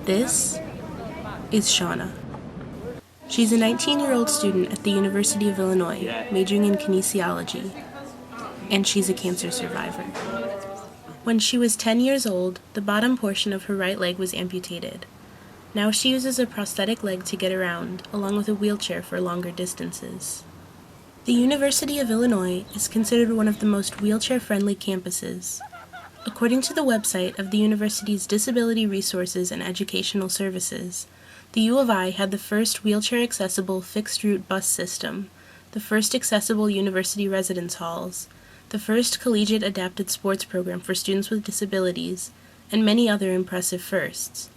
This is Shauna. She's a 19-year-old student at the University of Illinois, majoring in kinesiology, and she's a cancer survivor. When she was 10 years old, the bottom portion of her right leg was amputated. Now she uses a prosthetic leg to get around, along with a wheelchair for longer distances. The University of Illinois is considered one of the most wheelchair-friendly campuses. According to the website of the university's Disability Resources and Educational Services, the U of I had the first wheelchair-accessible fixed-route bus system, the first accessible university residence halls, the first collegiate adapted sports program for students with disabilities, and many other impressive firsts.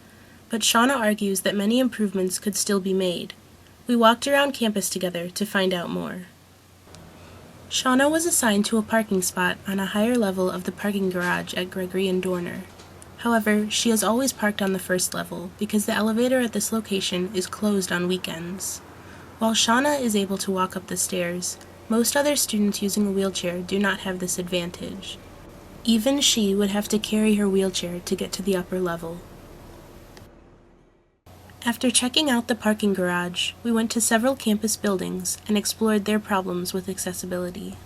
But Shauna argues that many improvements could still be made. We walked around campus together to find out more. Shauna was assigned to a parking spot on a higher level of the parking garage at Gregory and Dorner. However, she has always parked on the first level because the elevator at this location is closed on weekends. While Shauna is able to walk up the stairs, most other students using a wheelchair do not have this advantage. Even she would have to carry her wheelchair to get to the upper level. After checking out the parking garage, we went to several campus buildings and explored their problems with accessibility.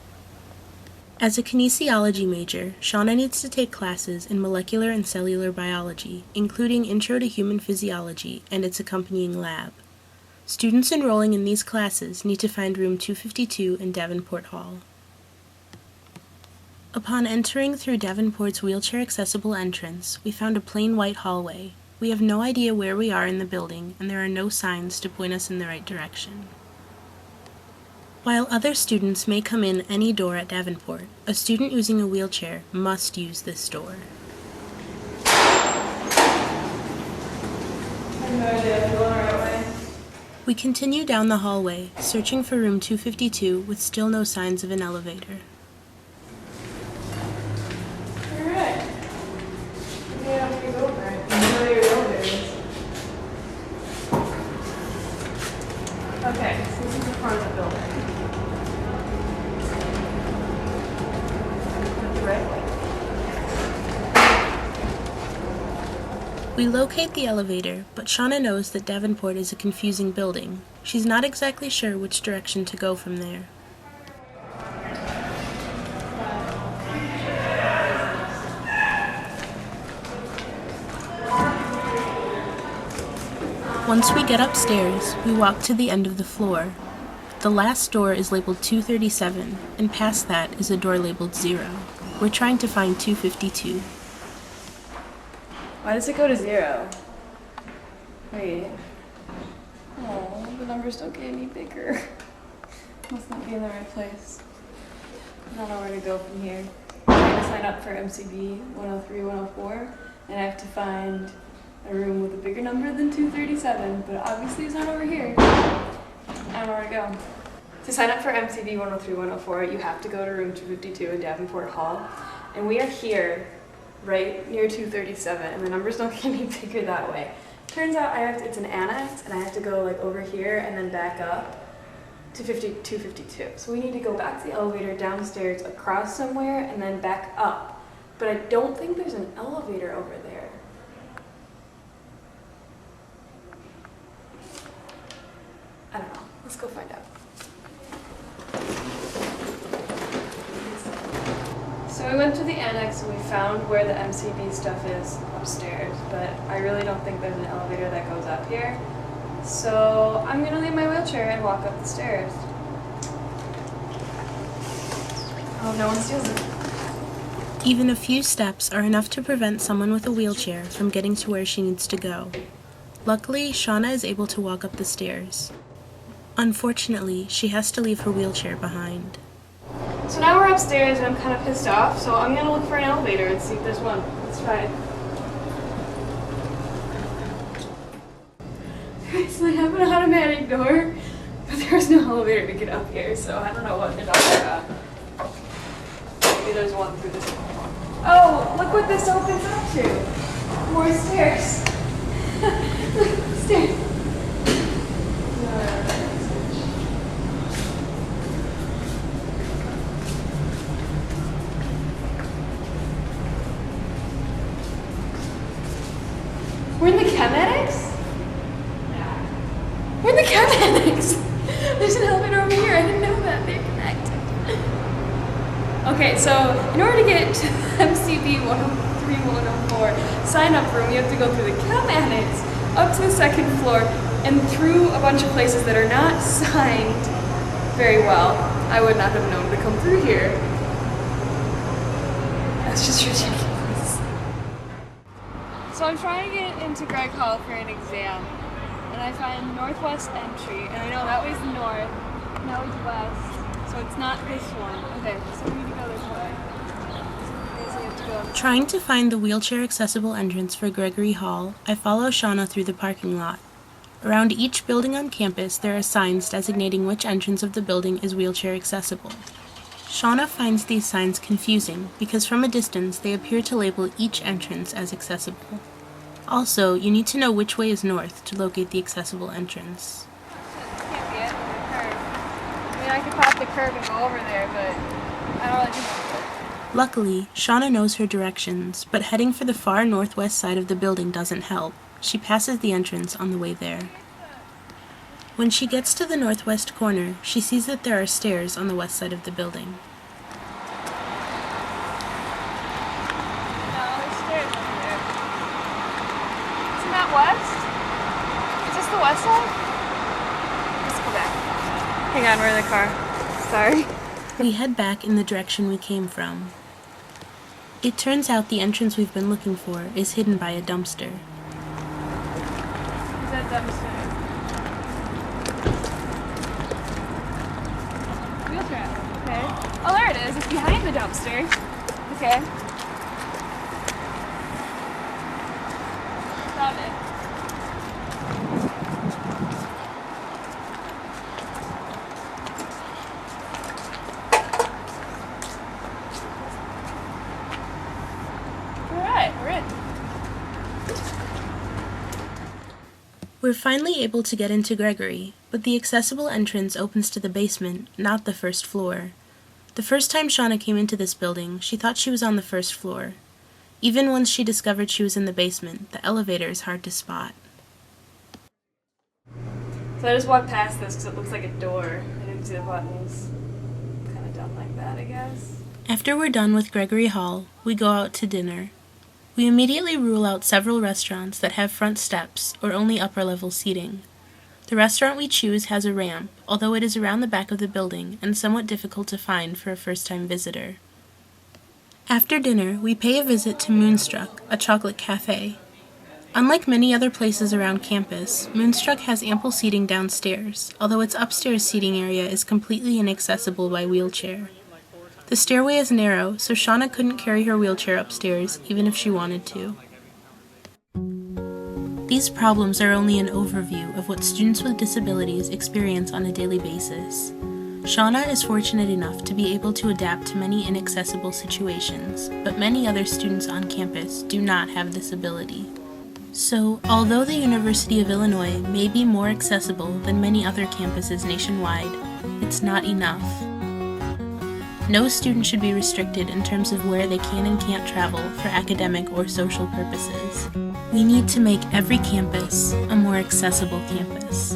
As a kinesiology major, Shauna needs to take classes in molecular and cellular biology, including Intro to Human Physiology and its accompanying lab. Students enrolling in these classes need to find room 252 in Davenport Hall. Upon entering through Davenport's wheelchair-accessible entrance, we found a plain white hallway. We have no idea where we are in the building, and there are no signs to point us in the right direction. While other students may come in any door at Davenport, a student using a wheelchair must use this door. I have no idea if I'm going the right way. We continue down the hallway, searching for room 252 with still no signs of an elevator. Alright. Yeah, I'm gonna go over it. I know where your elevator is. Okay, so this is the front of the building. Right. We locate the elevator, but Shauna knows that Davenport is a confusing building. She's not exactly sure which direction to go from there. Once we get upstairs, we walk to the end of the floor. The last door is labeled 237, and past that is a door labeled 0. We're trying to find 252. Why does it go to 0? Wait. Oh, the numbers don't get any bigger. Must not be in the right place. I don't know where to go from here. I'm trying to sign up for MCB 103, 104, and I have to find a room with a bigger number than 237, but obviously it's not over here. I don't know where to go. To sign up for MCB 103, 104, you have to go to room 252 in Davenport Hall, and we are here right near 237, and the numbers don't get any bigger that way. Turns out it's an annex, and I have to go like over here and then back up to 252. So we need to go back to the elevator, downstairs, across somewhere, and then back up. But I don't think there's an elevator over there. I don't know. Let's go find out. So we went to the annex and we found where the MCB stuff is upstairs, but I really don't think there's an elevator that goes up here. So I'm gonna leave my wheelchair and walk up the stairs. Oh, no one steals it. Even a few steps are enough to prevent someone with a wheelchair from getting to where she needs to go. Luckily, Shauna is able to walk up the stairs. Unfortunately, she has to leave her wheelchair behind. So now we're upstairs and I'm kind of pissed off, so I'm gonna look for an elevator and see if there's one. Let's try it. Alright, so they have an automatic door, but there's no elevator to get up here, so I don't know what they're talking about. Maybe there's one through this wall. Oh, look what this opens up to. More stairs. Stairs. We're in the chem annex? We're in the chem annex! There's an elevator over here. I didn't know that. They're connected. Okay, so in order to get to MCB 103, 104 sign-up room, you have to go through the chem annex, up to the second floor, and through a bunch of places that are not signed very well. I would not have known to come through here. That's just ridiculous. So I'm trying to get into Greg Hall for an exam, and I find northwest entry, and I know that way's north, and that way's west, so it's not this one. Okay, so we need to go this way. I guess we have to go. Trying to find the wheelchair-accessible entrance for Gregory Hall, I follow Shauna through the parking lot. Around each building on campus, there are signs designating which entrance of the building is wheelchair-accessible. Shauna finds these signs confusing because from a distance they appear to label each entrance as accessible. Also, you need to know which way is north to locate the accessible entrance. Can't be it. Curve. I mean, I could pop the curve and go over there, but I don't really think. Luckily, Shauna knows her directions, but heading for the far northwest side of the building doesn't help. She passes the entrance on the way there. When she gets to the northwest corner, she sees that there are stairs on the west side of the building. No, there's stairs over there. Isn't that west? Is this the west side? Let's go back. Hang on, we're in the car. Sorry. We head back in the direction we came from. It turns out the entrance we've been looking for is hidden by a dumpster. Is that dumpster? Wheelchair. Okay. Oh, there it is. It's behind the dumpster. Okay. Found it. Alright, we're in. We're finally able to get into Gregory, but the accessible entrance opens to the basement, not the first floor. The first time Shauna came into this building, she thought she was on the first floor. Even once she discovered she was in the basement, the elevator is hard to spot. So I just walked past this because it looks like a door. I didn't see the buttons. Kind of done like that, I guess. After we're done with Gregory Hall, we go out to dinner. We immediately rule out several restaurants that have front steps or only upper-level seating. The restaurant we choose has a ramp, although it is around the back of the building and somewhat difficult to find for a first-time visitor. After dinner, we pay a visit to Moonstruck, a chocolate cafe. Unlike many other places around campus, Moonstruck has ample seating downstairs, although its upstairs seating area is completely inaccessible by wheelchair. The stairway is narrow, so Shauna couldn't carry her wheelchair upstairs, even if she wanted to. These problems are only an overview of what students with disabilities experience on a daily basis. Shauna is fortunate enough to be able to adapt to many inaccessible situations, but many other students on campus do not have this ability. So, although the University of Illinois may be more accessible than many other campuses nationwide, it's not enough. No student should be restricted in terms of where they can and can't travel for academic or social purposes. We need to make every campus a more accessible campus.